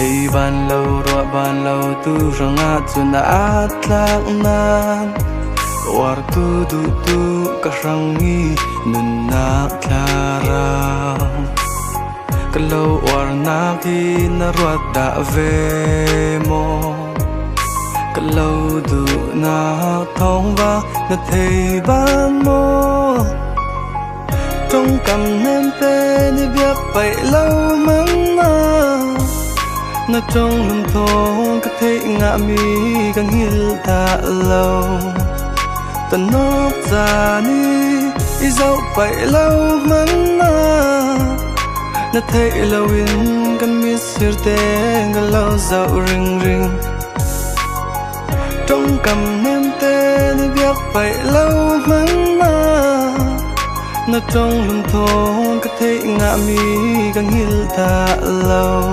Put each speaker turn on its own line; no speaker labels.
Hey ban lâu tu ranga chuna tlak nan war tu ka rangi nun na clara kalau war na ki na ruat da ve mo kalau du na thong va na thei ban mo trong cầm nem pe ni biết vậy lâu mắng na trong lưng thong có thể ngã mi càng hiền ta lâu tận nốt già ni dẫu vậy lâu mắng na thấy lâu in càng mi sửa tên càng lâu dẫu ring ring trong cầm nem tên ni biết vậy lâu mắng na trong lưng thong có thể ngã mi càng hiền ta lâu